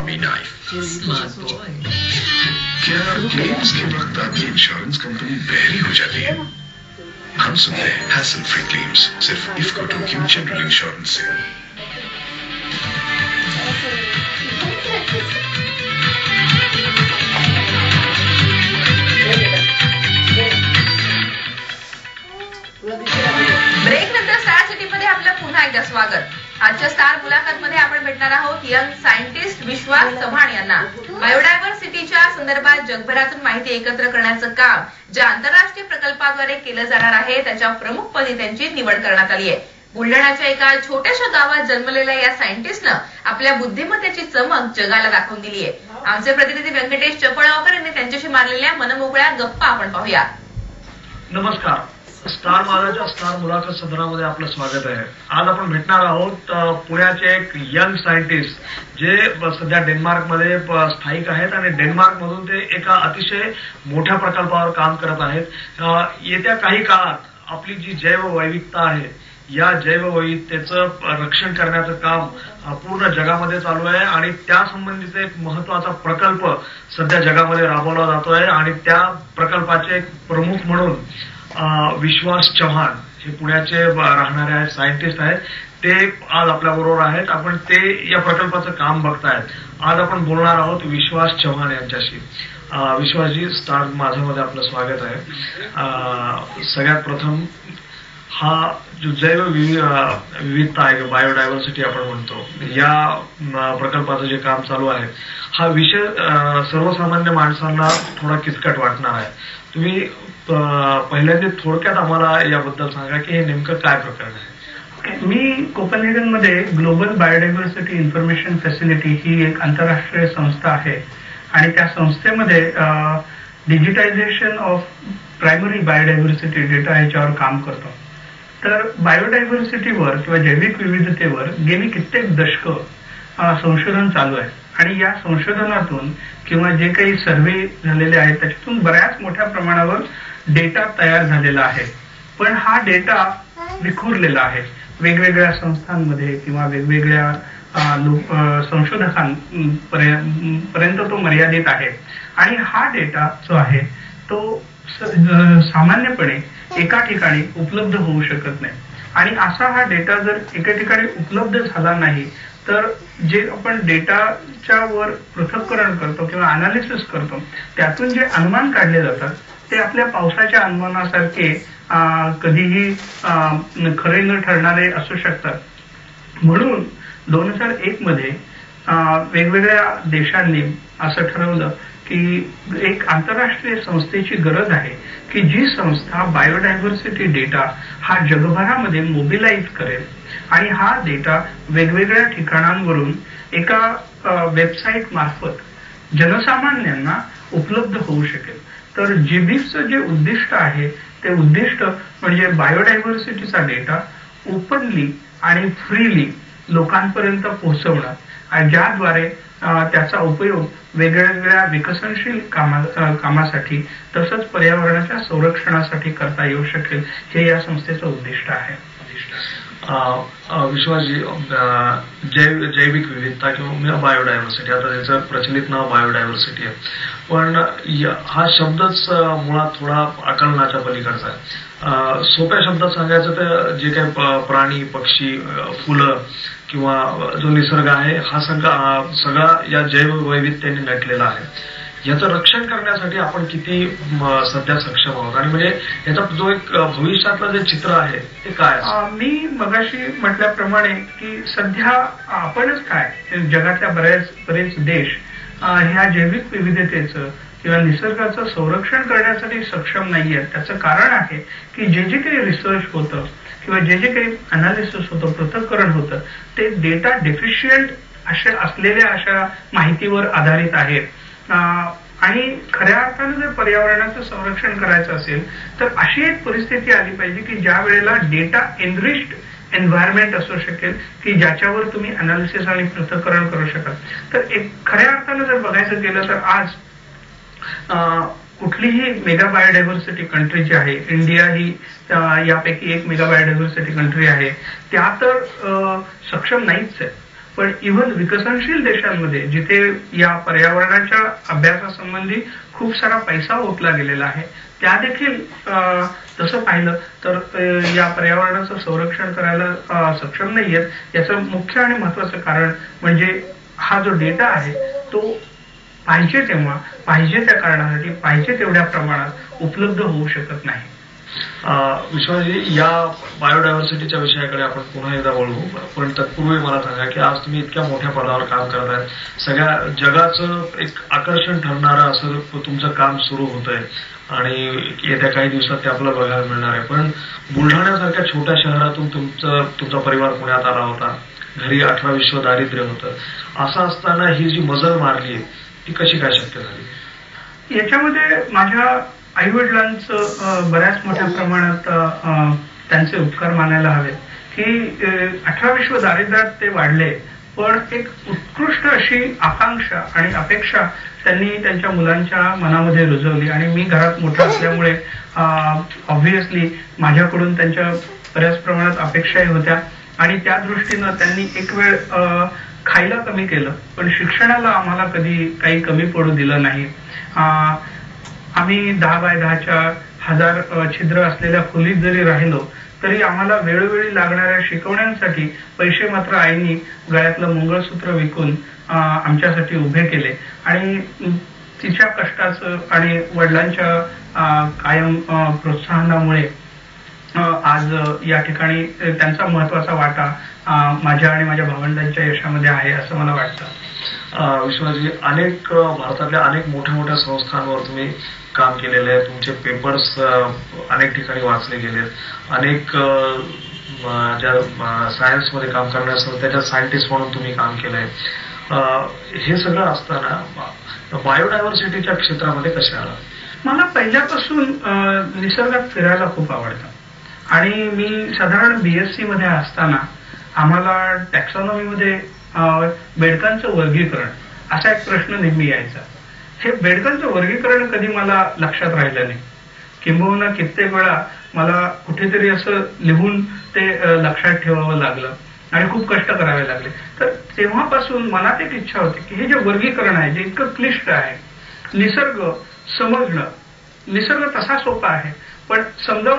Army knife. Smart boy. क्या claims के वक्त आपकी इंश्योरेंस कंपनी बहरी हो जाती है? हम सुनते हैं हैसल फ्री क्लेम्स सिर्फ इफ्को टोक्यो जनरल इंश्योरेंस से। ब्रेक नंतर स्टार सिटी मध्ये आपलं पुन्हा एकदा स्वागत। आजच्या स्टार मुलाखत मध्ये आपण भेटणार आहोत यंग सायंटिस्ट विश्वास चव्हाण यांना। बायोडायव्हर्सिटीच्या संदर्भात जगभरातून माहिती एकत्र करण्याचं काम ज्या आंतरराष्ट्रीय प्रकल्पाद्वारे केलं जाणार आहे त्याच्या प्रमुखपदी त्यांची निवड करण्यात आली आहे। बुलढाण्याच्या एका छोट्याशा गावात जन्मलेल्या या सायंटिस्टनं आपल्या बुद्धिमत्तेची चमक जगाला दाखवून दिली आहे। आमचे प्रतिनिधी व्यंकटेश चपळगावकर यांनी त्यांच्याशी मारलेल्या मनमोकळ्या गप्पा आपण पाहूया। नमस्कार, स्टार माझाच्या स्टार मुलाखत सदरामध्ये आपलं स्वागत आहे। आज आपण भेटणार आहोत पुण्याचे एक यंग सायंटिस्ट जे सध्या डेन्मार्कमध्ये स्थायिक आहेत आणि डेन्मार्कमधून ते एका अतिशय मोठ्या प्रकल्पावर काम करत आहेत। येत्या काही काळात आपली जी जैवविविधता आहे या जैवविविधतेचं रक्षण करण्याचं काम पूर्ण जगामध्ये चालू आहे आणि त्यासंबंधीचा एक महत्वाचा प्रकल्प सध्या जगामध्ये राबवला जातोय आणि त्या प्रकल्पाचे एक प्रमुख म्हणून विश्वास चव्हाण हे पुण्याचे राहणारे सायंटिस्ट आहेत, ते आज आपल्याबरोबर आहेत। आपण ते या प्रकल्पाचं काम बघतायत। आज आपण बोलणार आहोत विश्वास चव्हाण यांच्याशी। विश्वासजी, स्टार माझ्यामध्ये आपलं स्वागत आहे। सगळ्यात प्रथम हा जो जैवविविधता आहे, बायोडायव्हर्सिटी आपण म्हणतो, या प्रकल्पाचं जे काम चालू आहे हा विषय सर्वसामान्य माणसांना थोडा किचकट वाटणार आहे। तुम्ही पहिल्यांदा थोडक्यात आम्हाला याबद्दल सांगा की हे नेमकं काय प्रकरण आहे। मी कोपनहेगन मध्ये ग्लोबल बायोडायव्हर्सिटी इन्फॉर्मेशन फॅसिलिटी ही एक आंतरराष्ट्रीय संस्था आहे आणि त्या संस्थेमध्ये digitisation of primary biodiversity data याच्यावर काम करतो। तर बायोडायव्हर्सिटीवर किंवा जैविक विविधतेवर गेली कित्येक दशकं संशोधन चालू आहे आणि या संशोधनातून किंवा जे काही सर्व्हे झालेले आहेत त्याच्यातून बऱ्याच मोठ्या प्रमाणावर डेटा तयार झालेला आहे। पण हा डेटा विखुरलेला आहे, वेगवेगळ्या संस्थांमध्ये किंवा वेगवेगळ्या संशोधकांपर्यंत तो मर्यादित आहे आणि हा डेटा जो आहे तो सामान्यपने एका ठिकाणी उपलब्ध होऊ शकत नाही आणि असा हा डेटा जर एका ठिकाणी उपलब्ध झाला नाही तर जे आपण डेटाच्या वर पृथक्करण करतो किंवा अनालिसिस करतो त्यातून जे अनुमान काढले जातात ते आपल्या पावसाच्या अनुमानासारखे कधीही खरे न ठरणारे असू शकतात। म्हणून 2001 मध्ये वेगवेगळ्या देशांनी असं ठरवलं की एक आंतरराष्ट्रीय संस्थेची गरज आहे की जी संस्था बायोडायव्हर्सिटी डेटा हा जगभरामध्ये मोबिलाइज करेल आणि हा डेटा वेगवेगळ्या ठिकाणांवरून एका वेबसाईट मार्फत जनसामान्यांना उपलब्ध होऊ शकेल। तर जीबीएफचं जे उद्दिष्ट आहे ते उद्दिष्ट म्हणजे बायोडायव्हर्सिटीचा डेटा ओपनली आणि फ्रीली लोकांपर्यंत पोहोचवणं, ज्याद्वारे त्याचा उपयोग वेगवेगळ्या विकसनशील कामासाठी तसंच पर्यावरणाच्या संरक्षणासाठी करता येऊ शकेल, हे या संस्थेचं उद्दिष्ट आहे। विश्वासजी, जैविक विविधता किंवा बायोडायव्हर्सिटी, आता त्याचं प्रचलित नाव बायोडायव्हर्सिटी आहे, पण हा शब्दच मुळात थोडा आकलनाच्या पलीकडचा आहे। सोप्या शब्दात सांगायचं तर जे काही प्राणी, पक्षी, फुलं किंवा जो निसर्ग आहे हा सगळा या जैवविविधतेने नटलेला आहे। याचं रक्षण करण्यासाठी आपण किती सध्या सक्षम आहोत आणि म्हणजे याचा जो एक भविष्यातलं जे चित्र आहे ते काय? मी मगाशी म्हटल्याप्रमाणे की सध्या आपणच काय जगातल्या बरेच देश ह्या जैविक विविधतेचं किंवा निसर्गाचं संरक्षण करण्यासाठी सक्षम नाहीये। त्याचं कारण आहे की जे काही रिसर्च होतं किंवा जे काही अनालिसिस होतं, पृथक्करण होतं, ते डेटा डेफिशियंट असलेल्या अशा माहितीवर आधारित आहे आणि खऱ्या अर्थानं जर पर्यावरणाचं संरक्षण करायचं असेल तर अशी एक परिस्थिती आली पाहिजे की ज्या वेळेला डेटा एनरिच्ड एन्व्हायरमेंट असू शकेल की ज्याच्यावर तुम्ही अनालिसिस आणि पृथक्करण करू शकाल। तर एक खऱ्या अर्थानं जर बघायचं गेलं तर आज कुठलीही मेगा बायोडायव्हर्सिटी कंट्री जी आहे, इंडिया ही यापैकी एक मेगा बायोडायव्हर्सिटी कंट्री आहे, त्या तर सक्षम नाहीच आहे। पण इव्हन विकसनशील देशांमध्ये जिथे या पर्यावरणाच्या अभ्यासासंबंधी खूप सारा पैसा ओतला गेलेला आहे, त्या देखील तसं पाहिलं तर या पर्यावरणाचं संरक्षण करायला सक्षम नाहीयेत. याचं मुख्य आणि महत्वाचं कारण म्हणजे हा जो डेटा आहे तो पाहिजे तेव्हा, पाहिजे त्या कारणासाठी, पाहिजे तेवढ्या प्रमाणात उपलब्ध होऊ शकत नाही. विश्वासजी, या बायोडायव्हर्सिटीच्या विषयाकडे आपण पुन्हा एकदा वळू, पण तत्पूर्वी मला सांगा की आज तुम्ही इतक्या मोठ्या पदावर काम करताय, सगळ्या जगाचं एक आकर्षण ठरणारं असं तुमचं काम सुरू होतंय आणि येत्या काही दिवसात ते आपल्याला बघायला मिळणार आहे. पण बुलढाण्यासारख्या छोट्या शहरातून तुमचा परिवार पुण्यात आला होता, घरी 18 विश्व दारिद्र्य होतं. असं असताना ही जी मजल मारली ती कशी काय शक्य झाली? याच्यामध्ये माझ्या आई वडिलांचं बऱ्याच मोठ्या प्रमाणात त्यांचे उपकार मानायला हवेत की 18 विश्व दारिद्र्यात ते वाढले, पण एक उत्कृष्ट अशी आकांक्षा आणि अपेक्षा त्यांनी त्यांच्या मुलांच्या मनामध्ये रुजवली. आणि मी घरात मोठा असल्यामुळे ऑब्व्हियसली माझ्याकडून त्यांच्या बऱ्याच प्रमाणात अपेक्षाही होत्या आणि त्या दृष्टीनं त्यांनी एक वेळ खायला कमी केलं, पण शिक्षणाला आम्हाला कधी काही कमी पडू दिलं नाही. आम्ही 10 बाय 10च्या 1000 छिद्र असलेल्या खोलीत जरी राहिलो तरी आम्हाला वेळोवेळी लागणाऱ्या शिकवण्यांसाठी पैसे मात्र आईनी गळ्यातलं मंगळसूत्र विकून आमच्यासाठी उभे केले. आणि तिच्या कष्टाचं आणि वडिलांच्या कायम प्रोत्साहनामुळे आज या ठिकाणी त्यांचा महत्वाचा वाटा माझ्या आणि माझ्या भावंडांच्या यशामध्ये आहे असं मला वाटतं. विश्वनाथजी, भारतातल्या अनेक मोठ्या मोठ्या संस्थांवर तुम्ही काम केलेलं आहे, तुमचे पेपर्स अनेक ठिकाणी वाचले गेलेत, अनेक ज्या सायन्समध्ये काम करण्यासह त्याच्यात सायंटिस्ट म्हणून तुम्ही काम केलंय. हे सगळं असताना बायोडायव्हर्सिटीच्या क्षेत्रामध्ये कसे आला? मला पहिल्यापासून निसर्गात फिरायला खूप आवडतं आणि मी साधारण BSc मध्ये असताना आम्हाला टॅक्सॉनॉमीमध्ये बेडकांचं वर्गीकरण असा एक प्रश्न नेहमी यायचा. हे बेडकांचं वर्गीकरण कधी मला लक्षात राहिलं नाही, किंबहुना कित्येक वेळा मला कुठेतरी असं लिहून ते लक्षात ठेवावं लागलं आणि खूप कष्ट करावे लागले. तर तेव्हापासून मनात एक इच्छा होती की हे जे वर्गीकरण आहे, जे इतकं क्लिष्ट आहे, निसर्ग समजणं, निसर्ग तसा सोपा आहे पण समजावून